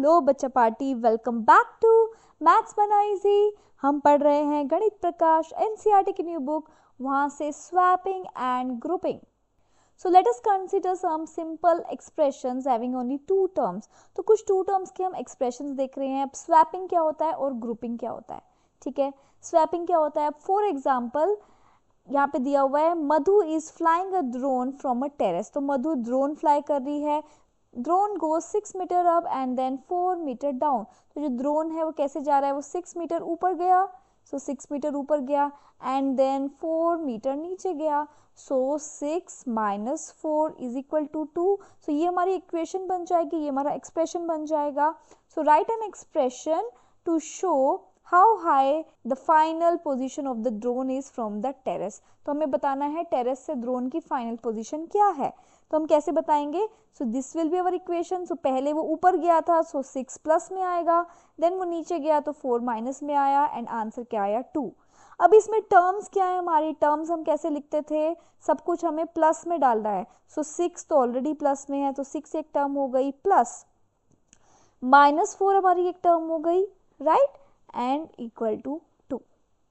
Hello बच्चा party, welcome back to maths बना easy. हम पढ़ रहे हैं गणित प्रकाश एनसीईआरटी की न्यू बुक, वहाँ से swapping and grouping. So let us consider some simple expressions having only two terms. तो कुछ टू टर्म्स के हम एक्सप्रेशंस देख रहे हैं। अब स्वैपिंग क्या होता है और ग्रुपिंग क्या होता है, ठीक है। स्वैपिंग क्या होता है, फॉर एग्जाम्पल यहाँ पे दिया हुआ है Madhu is flying a drone from a terrace. तो मधु ड्रोन फ्लाई कर रही है, drone goes 6 metre up and then 4 metre down. तो जो ड्रोन है वो कैसे जा रहा है, वो 6 मीटर ऊपर गया, सो 6 मीटर ऊपर गया एंड देन 4 मीटर नीचे गया, सो 6 माइनस 4 इज इक्वल टू 2। सो ये हमारी इक्वेशन बन जाएगी, ये हमारा एक्सप्रेशन बन जाएगा। So write an expression to show how high the final position of the drone is from the terrace. तो हमें बताना है टेरेस से ड्रोन की फाइनल पोजिशन क्या है। तो हम कैसे बताएंगे, so this will be our equation. So पहले वो ऊपर गया था, सो 6 प्लस में आएगा, देन वो नीचे गया तो 4 माइनस में आया एंड आंसर क्या आया 2। अब इसमें टर्म्स क्या है, हमारी टर्म्स हम कैसे लिखते थे, सब कुछ हमें प्लस में डालना है। सो 6 तो ऑलरेडी प्लस में है, तो 6 एक टर्म हो गई, प्लस माइनस 4 हमारी एक टर्म हो गई, राइट, एंड इक्वल टू 2।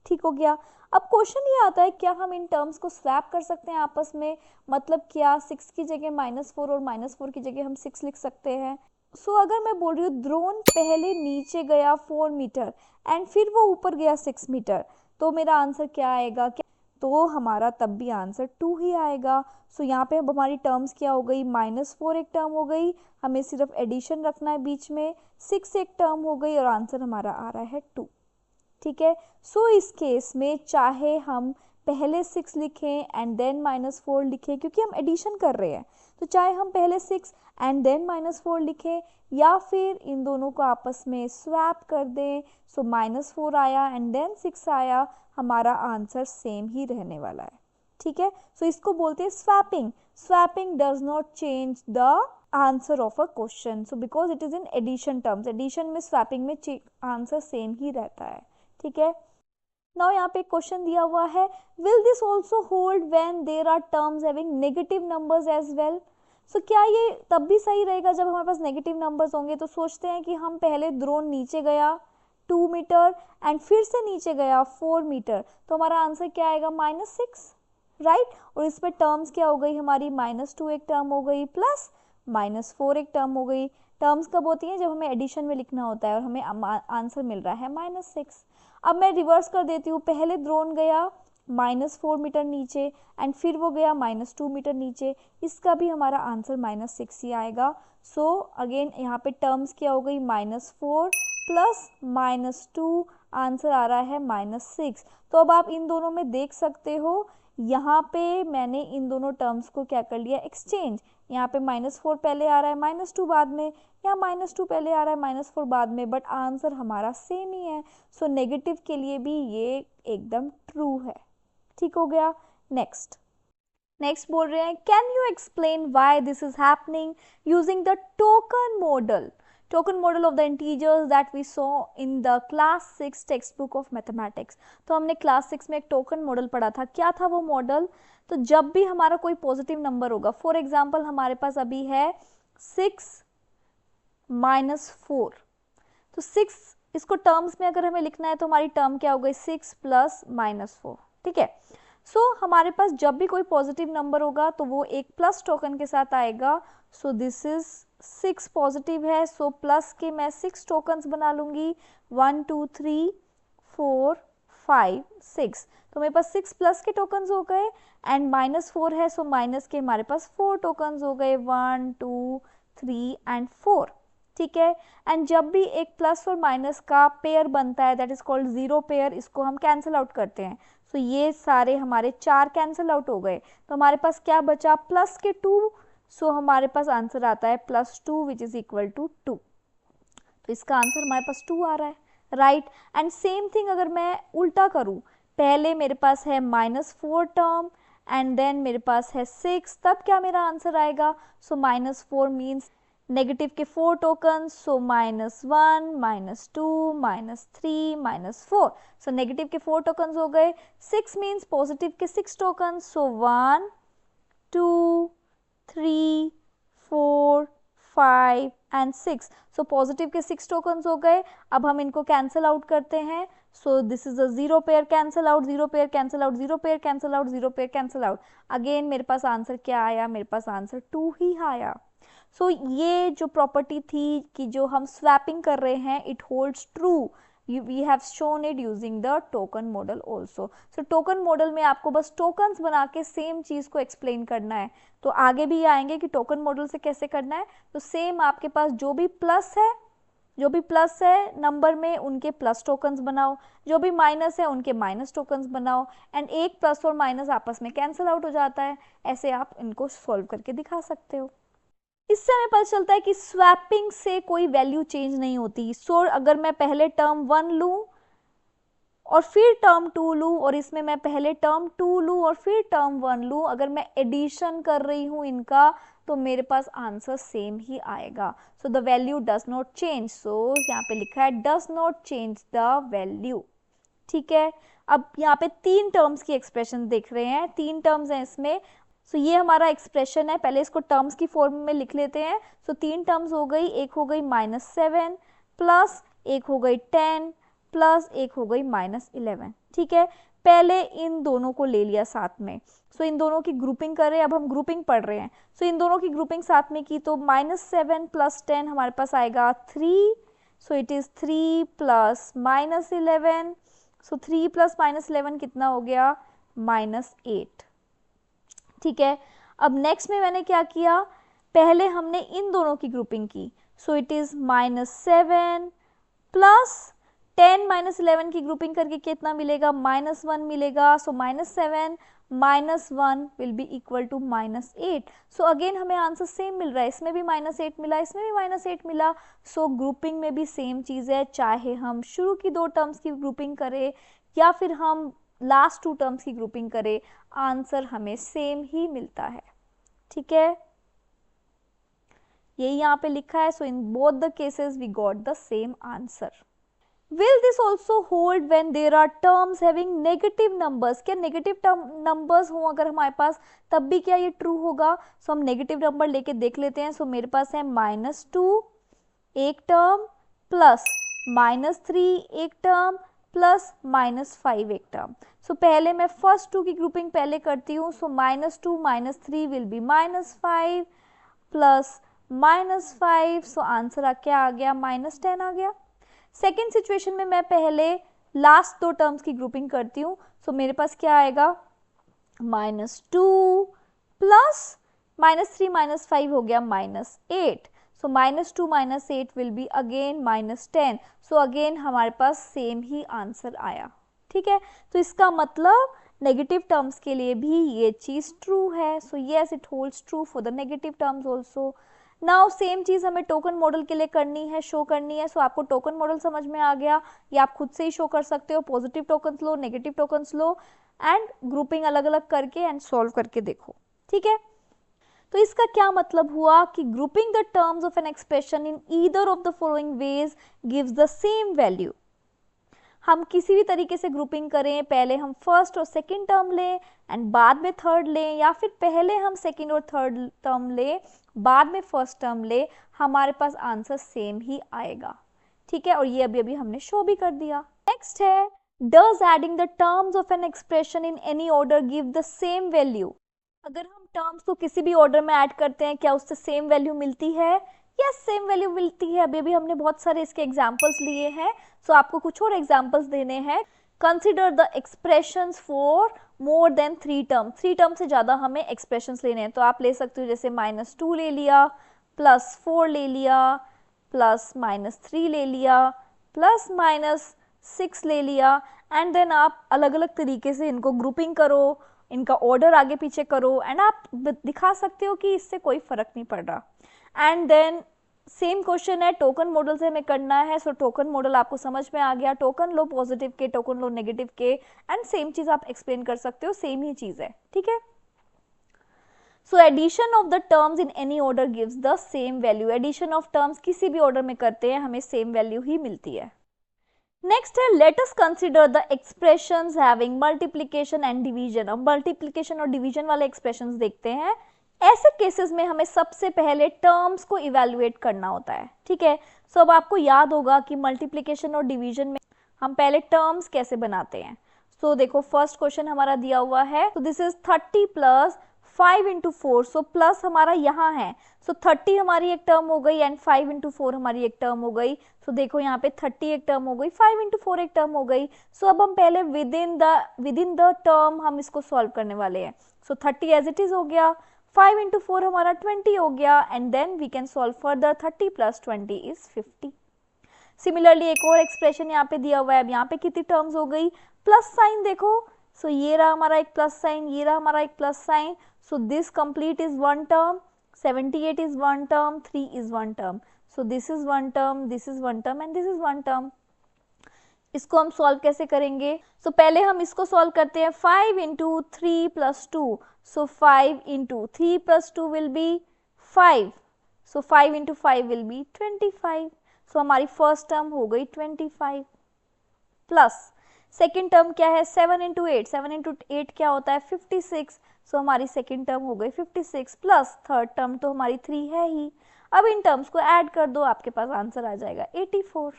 ठीक हो गया। अब क्वेश्चन ये आता है क्या हम इन टर्म्स को स्वैप कर सकते हैं आपस में, मतलब क्या 6 की जगह -4 और -4 की जगह हम 6 लिख सकते हैं। सो अगर मैं बोल रही हूँ ड्रोन पहले नीचे गया 4 मीटर एंड फिर वो ऊपर गया 6 मीटर, तो मेरा आंसर क्या आएगा, क्या तो हमारा तब भी आंसर 2 ही आएगा। सो यहाँ पे अब हमारी टर्म्स क्या हो गई, -4 एक टर्म हो गई, हमें सिर्फ एडिशन रखना है बीच में, 6 एक टर्म हो गई और आंसर हमारा आ रहा है 2। ठीक है। सो इस केस में चाहे हम पहले 6 लिखें एंड देन -4 लिखें, क्योंकि हम एडिशन कर रहे हैं, तो चाहे हम पहले 6 एंड देन -4 लिखें या फिर इन दोनों को आपस में स्वैप कर दें। सो -4 आया एंड देन 6 आया, हमारा आंसर सेम ही रहने वाला है। ठीक है। सो इसको बोलते हैं swapping. Swapping does not change the answer of a question, so because it is in addition terms. Addition में स्वैपिंग में आंसर सेम ही रहता है। ठीक है। नाउ यहाँ पे एक क्वेश्चन दिया हुआ है, will this also hold when there are terms having negative numbers as well. So क्या ये तब भी सही रहेगा जब हमारे पास नेगेटिव नंबर्स होंगे। तो सोचते हैं कि हम पहले ड्रोन नीचे गया 2 मीटर एंड फिर से नीचे गया 4 मीटर, तो हमारा आंसर क्या आएगा, -6, राइट। और इसमें टर्म्स क्या हो गई हमारी, -2 एक टर्म हो गई, प्लस -4 एक टर्म हो गई। टर्म्स कब होती हैं, जब हमें एडिशन में लिखना होता है और हमें आंसर मिल रहा है -6। अब मैं रिवर्स कर देती हूँ, पहले ड्रोन गया -4 मीटर नीचे एंड फिर वो गया -2 मीटर नीचे, इसका भी हमारा आंसर -6 ही आएगा। सो अगेन यहाँ पे टर्म्स क्या हो गई, -4 प्लस -2, आंसर आ रहा है -6। तो अब आप इन दोनों में देख सकते हो, यहाँ पे मैंने इन दोनों टर्म्स को क्या कर लिया, एक्सचेंज। यहाँ पे -4 पहले आ रहा है, -2 बाद में, यहाँ -2 पहले आ रहा है, -4 बाद में, बट आंसर हमारा सेम ही है। सो नेगेटिव के लिए भी ये एकदम ट्रू है। ठीक हो गया। नेक्स्ट बोल रहे हैं, can you explain why this is happening using the token model of the integers that we saw in the class 6 text book of mathematics. तो हमने क्लास 6 में एक टोकन मॉडल पढ़ा था। क्या था वो मॉडल, तो जब भी हमारा कोई पॉजिटिव नंबर होगा, फॉर एग्जाम्पल हमारे पास अभी है 6 -4, तो 6 इसको टर्म्स में अगर हमें लिखना है तो हमारी टर्म क्या हो गई, 6 प्लस -4। ठीक है। सो हमारे पास जब भी कोई पॉजिटिव नंबर होगा तो वो एक प्लस टोकन के साथ आएगा। सो दिस इज 6 पॉजिटिव है, सो प्लस के मैं 6 टोकन्स बना लूंगी, 1 2 3 4 5 6। तो मेरे पास 6 प्लस के टोकन्स हो गए एंड -4 है, सो माइनस के हमारे पास 4 टोकन्स हो गए, 1 2 3 एंड 4। ठीक है। एंड जब भी एक प्लस और माइनस का पेयर बनता है, that is called zero pair, इसको हम कैंसिल आउट करते हैं। सो ये सारे हमारे 4 कैंसिल आउट हो गए, तो हमारे पास क्या बचा, प्लस के 2। सो हमारे पास आंसर आता है +2 विच इज इक्वल टू 2। तो इसका आंसर हमारे पास 2 आ रहा है, राइट। एंड सेम थिंग अगर मैं उल्टा करूं, पहले मेरे पास है -4 टर्म एंड देन मेरे पास है 6, तब क्या मेरा आंसर आएगा। सो -4 मीन्स नेगेटिव के 4 टोकन, सो -1 -2 -3 -4। सो नेगेटिव के 4 टोकन हो गए। 6 मीन्स पॉजिटिव के 6 token, so 1 2 3 4 5 and 6। So positive के 6 टोकन्स हो गए। अब हम इनको कैंसिल आउट करते हैं। So this is a 0 pair cancel out, 0 pair cancel out, 0 pair cancel out, 0 pair cancel out. Again मेरे पास आंसर क्या आया, मेरे पास आंसर 2 ही आया। सो ये जो प्रॉपर्टी थी कि जो हम स्वैपिंग कर रहे हैं, it holds true. we have shown it using the token model also. so token model में आपको बस tokens बना के सेम चीज को एक्सप्लेन करना है। तो आगे भी आएंगे कि टोकन मॉडल से कैसे करना है। तो सेम आपके पास जो भी प्लस है नंबर में, उनके प्लस टोकन्स बनाओ, जो भी माइनस है उनके माइनस टोकन्स बनाओ, एंड एक प्लस और माइनस आपस में कैंसिल आउट हो जाता है। ऐसे आप इनको सॉल्व करके दिखा सकते हो। इससे हमें पता चलता है कि स्वैपिंग से कोई वैल्यू चेंज नहीं होती। सो अगर मैं पहले टर्म 1 लूं और फिर टर्म 2 लूं, और इसमें मैं पहले टर्म 2 लूं और फिर टर्म 1 लूं, अगर मैं एडिशन कर रही हूं इनका, तो मेरे पास आंसर सेम ही आएगा। So the value does not change. So यहाँ पे लिखा है does not change the value. ठीक है, अब यहाँ पे 3 टर्म्स की एक्सप्रेशन देख रहे हैं, 3 टर्म्स हैं इसमें। सो ये हमारा एक्सप्रेशन है, पहले इसको टर्म्स की फॉर्म में लिख लेते हैं। सो 3 टर्म्स हो गई, एक हो गई -7 प्लस एक हो गई 10 प्लस एक हो गई -11। ठीक है, पहले इन दोनों को ले लिया साथ में। सो इन दोनों की ग्रुपिंग कर रहे हैं, अब हम ग्रुपिंग पढ़ रहे हैं। सो इन दोनों की ग्रुपिंग साथ में की तो -7 प्लस 10 हमारे पास आएगा 3। So it is 3 plus -11। So 3 plus -11 कितना हो गया, -8। ठीक है, अब नेक्स्ट में मैंने क्या किया, पहले हमने इन दोनों की ग्रुपिंग की। सो इट इज -7 प्लस 10 -11 की ग्रुपिंग करके कितना मिलेगा, -1 मिलेगा। So -7 -1 will be equal to -8। So again हमें आंसर सेम मिल रहा है, इसमें भी -8 मिला, इसमें भी -8 मिला। सो ग्रुपिंग में भी सेम चीज़ है, चाहे हम शुरू की 2 टर्म्स की ग्रुपिंग करें या फिर हम लास्ट 2 टर्म्स की ग्रुपिंग करें, आंसर हमें सेम ही मिलता है। ठीक है, यही यहाँ पे लिखा है। So in both the cases we got the same answer. Will this also hold when there are terms having negative numbers? क्या नेगेटिव नंबर्स हो अगर हमारे पास, तब भी क्या ये ट्रू होगा? सो हम नेगेटिव नंबर लेके देख लेते हैं। सो मेरे पास है -2 एक टर्म प्लस -3 एक टर्म प्लस -5 एक टर्म। सो पहले मैं फर्स्ट 2 की ग्रुपिंग पहले करती हूँ। सो -2 -3 will be -5 plus -5। So answer क्या आ गया, -10 आ गया। सेकेंड सिचुएशन में मैं पहले लास्ट 2 टर्म्स की ग्रुपिंग करती हूँ। सो मेरे पास क्या आएगा, -2 प्लस -3 -5 हो गया -8। सो -2 -8 will be again -10। So again हमारे पास सेम ही आंसर आया। ठीक है, तो इसका मतलब नेगेटिव टर्म्स के लिए भी ये चीज़ ट्रू है। So yes, it holds true for the negative terms also. Now same चीज़ हमें टोकन मॉडल के लिए करनी है, शो करनी है। सो आपको टोकन मॉडल समझ में आ गया, ये आप खुद से ही शो कर सकते हो। Positive tokens low, negative tokens low and grouping अलग अलग करके एंड सॉल्व करके देखो। ठीक है, तो इसका क्या मतलब हुआ कि grouping the terms of an expression in either of the following veg gives the same value. हम किसी भी तरीके से ग्रुपिंग करें, पहले हम फर्स्ट और सेकंड टर्म लें एंड बाद में थर्ड लें, या फिर पहले हम सेकंड और थर्ड टर्म लें बाद में फर्स्ट टर्म ले, हमारे पास आंसर सेम ही आएगा। ठीक है, और ये अभी हमने शो भी कर दिया। नेक्स्ट है, does adding the terms of an expression in any order give the same value? अगर हम टर्म्स को किसी भी ऑर्डर में ऐड करते हैं, क्या उससे सेम वैल्यू मिलती है? यस, सेम वैल्यू मिलती है। अभी हमने बहुत सारे इसके एग्जाम्पल्स लिए हैं। सो आपको कुछ और एग्जाम्पल्स देने हैं। Consider the expressions for more than 3 term. 3 term से ज़्यादा हमें एक्सप्रेशंस लेने हैं, तो आप ले सकते हो जैसे -2 ले लिया, +4 ले लिया, +-3 ले लिया, +-6 ले लिया, एंड देन आप अलग अलग तरीके से इनको ग्रुपिंग करो, इनका ऑर्डर आगे पीछे करो एंड आप दिखा सकते हो कि इससे कोई फर्क नहीं पड़ रहा। एंड देन सेम क्वेश्चन है, टोकन मॉडल से हमें करना है। सो टोकन मॉडल आपको समझ में आ गया, टोकन लो पॉजिटिव के, टोकन लो नेगेटिव के, एंड सेम चीज आप एक्सप्लेन कर सकते हो, सेम ही चीज है। ठीक है, so addition of the terms in any order gives the same value. Addition of terms किसी भी ऑर्डर में करते हैं, हमें सेम वैल्यू ही मिलती है। नेक्स्ट है, let us consider the expressions having multiplication and division. अब मल्टीप्लिकेशन और डिवीजन वाले एक्सप्रेशंस देखते हैं। ऐसे केसेस में हमें सबसे पहले टर्म्स को इवैल्यूएट करना होता है, ठीक है। सो अब आपको याद होगा कि मल्टीप्लिकेशन और डिवीजन में हम पहले टर्म्स कैसे बनाते हैं। सो देखो फर्स्ट क्वेश्चन हमारा दिया हुआ है, तो this is 30 plus 5 into 4, so plus हमारा यहाँ है, सो 30 हमारी एक टर्म हो गई एंड 5 इंटू 4 हमारी एक टर्म हो गई। सो देखो यहाँ पे 30 एक टर्म हो गई, 5 इंटू 4 एक टर्म हो गई। सो अब हम पहले विद इन द टर्म हम इसको सॉल्व करने वाले हैं। सो 30 एज इट इज हो गया, 5 इंटू 4 हमारा 20 हो गया and then we can solve further, 30 plus 20 is 50। Similarly एक और एक्सप्रेशन यहाँ पे दिया हुआ है, अब यहाँ पे कितनी टर्म्स हो गई, प्लस साइन देखो, सो ये रहा हमारा एक प्लस साइन, ये रहा हमारा एक plus sign, so this complete is one term, 78 is one term, 3 is one term, so this is one term, this is one term and this is one term. इसको हम सॉल्व कैसे करेंगे, सो पहले हम इसको सॉल्व करते हैं, 5 into 3 plus 2, so 5 into 3 plus 2 will be 5, so 5 into 5 will be 25, सो हमारी फर्स्ट टर्म हो गई 25 प्लस सेकेंड टर्म क्या है, 7 इंटू 8, 7 इंटू 8 क्या होता है 56, सो हमारी सेकेंड टर्म हो गई 56 प्लस थर्ड टर्म तो हमारी 3 है ही। अब इन टर्म्स को ऐड कर दो, आपके पास आंसर आ जाएगा 84,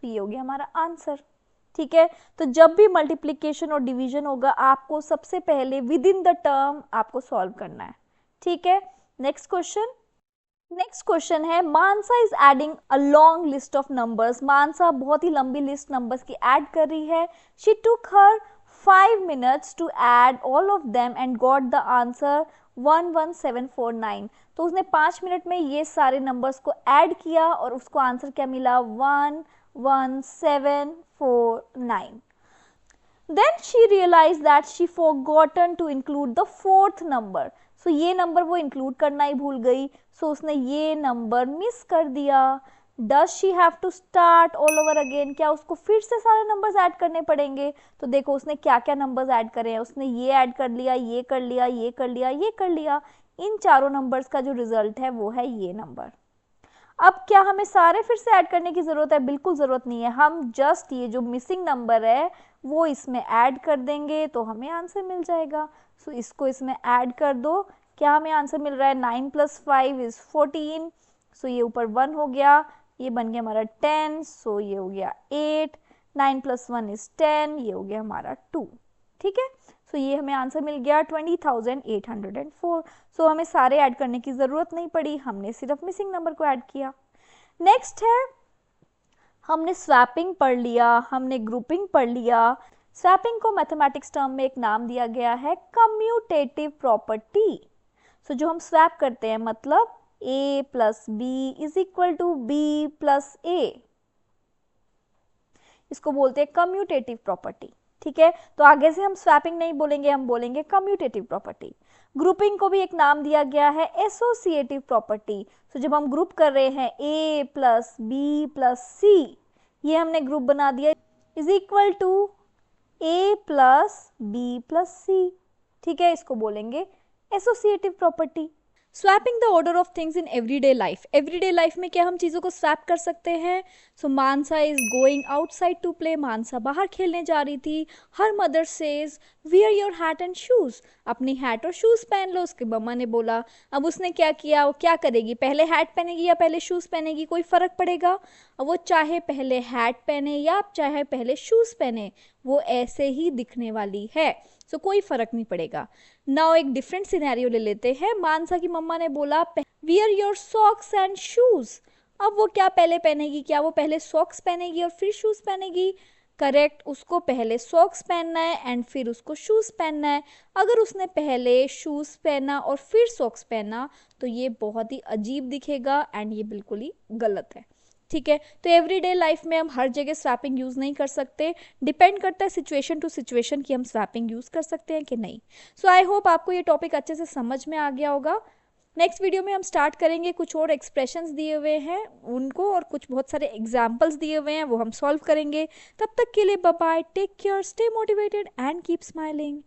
तो ये हो गया हमारा आंसर, ठीक है। तो जब भी मल्टीप्लिकेशन और डिवीजन होगा आपको सबसे पहले विद इन द टर्म आपको सॉल्व करना है, ठीक है। नेक्स्ट क्वेश्चन है, Manasa is adding a long list of numbers. Manasa बहुत ही लंबी लिस्ट नंबर्स की ऐड कर रही है। She took her 5 minutes to add all of them and got the answer 11749। तो उसने 5 मिनट में ये सारे नंबर्स को ऐड किया और उसको आंसर क्या मिला, 11749। Then she realized that she forgotten to include the fourth number. So ये नंबर वो इंक्लूड करना ही भूल गई, so उसने ये नंबर मिस कर दिया। Does she have to start all over again? क्या उसको फिर से सारे नंबर्स ऐड करने पड़ेंगे? तो देखो उसने क्या क्या नंबर्स ऐड करे हैं, उसने ये ऐड कर लिया, ये कर लिया, ये कर लिया, ये कर लिया। इन चारों नंबर्स का जो रिजल्ट है वो है ये नंबर। अब क्या हमें सारे फिर से ऐड करने की ज़रूरत है? बिल्कुल ज़रूरत नहीं है, हम जस्ट ये जो मिसिंग नंबर है वो इसमें ऐड कर देंगे तो हमें आंसर मिल जाएगा। सो इसको इसमें ऐड कर दो, क्या हमें आंसर मिल रहा है, 9 + 5 इज़ 14, सो ये ऊपर 1 हो गया, ये बन गया हमारा 10, सो ये हो गया 8, 9 + 1 इज़ 10, ये हो गया हमारा 2, ठीक है। सो ये हमें आंसर मिल गया 20,804। सो हमें सारे ऐड करने की ज़रूरत नहीं पड़ी, हमने सिर्फ मिसिंग नंबर को ऐड किया। नेक्स्ट है, हमने स्वैपिंग पढ़ लिया, हमने ग्रुपिंग पढ़ लिया। स्वैपिंग को मैथमेटिक्स टर्म में एक नाम दिया गया है कम्यूटेटिव प्रॉपर्टी। सो जो हम स्वैप करते हैं मतलब a + b = b + a, इसको बोलते हैं कम्यूटेटिव प्रॉपर्टी, ठीक है। तो आगे से हम स्वैपिंग नहीं बोलेंगे, हम बोलेंगे कम्यूटेटिव प्रॉपर्टी। ग्रुपिंग को भी एक नाम दिया गया है एसोसिएटिव प्रॉपर्टी। तो जब हम ग्रुप कर रहे हैं a + b + c, ये हमने ग्रुप बना दिया = a + b + c, ठीक है, इसको बोलेंगे associative property. Swapping the order of things in everyday life. Everyday life में क्या हम चीज़ों को स्वैप कर सकते हैं? So Mansa is going outside to play. Mansa बाहर खेलने जा रही थी। Her mother says wear your hat and shoes. अपनी हैट और शूज़ पहन लो, उसके मम्मा ने बोला। अब उसने क्या किया, वो क्या करेगी, पहले हैट पहनेगी या पहले शूज़ पहनेगी, कोई फ़र्क पड़ेगा? अब वो चाहे पहले हैट पहने या चाहे पहले शूज़ पहने, वो ऐसे ही दिखने वाली है, सो कोई फ़र्क नहीं पड़ेगा। नाउ एक डिफरेंट सिनेरियो ले लेते हैं। मानसा की मम्मा ने बोला wear your socks and shoes. अब वो क्या पहले पहनेगी, क्या वो पहले सॉक्स पहनेगी और फिर शूज़ पहनेगी? करेक्ट, उसको पहले सॉक्स पहनना है एंड फिर उसको शूज़ पहनना है। अगर उसने पहले शूज़ पहना और फिर सॉक्स पहना तो ये बहुत ही अजीब दिखेगा एंड ये बिल्कुल ही गलत है, ठीक है। तो एवरीडे लाइफ में हम हर जगह स्वैपिंग यूज़ नहीं कर सकते, डिपेंड करता है सिचुएशन टू सिचुएशन कि हम स्वैपिंग यूज़ कर सकते हैं कि नहीं। सो आई होप आपको ये टॉपिक अच्छे से समझ में आ गया होगा। नेक्स्ट वीडियो में हम स्टार्ट करेंगे, कुछ और एक्सप्रेशंस दिए हुए हैं उनको और कुछ बहुत सारे एग्जाम्पल्स दिए हुए हैं वो हम सॉल्व करेंगे। तब तक के लिए bye bye, take care, stay motivated and keep smiling.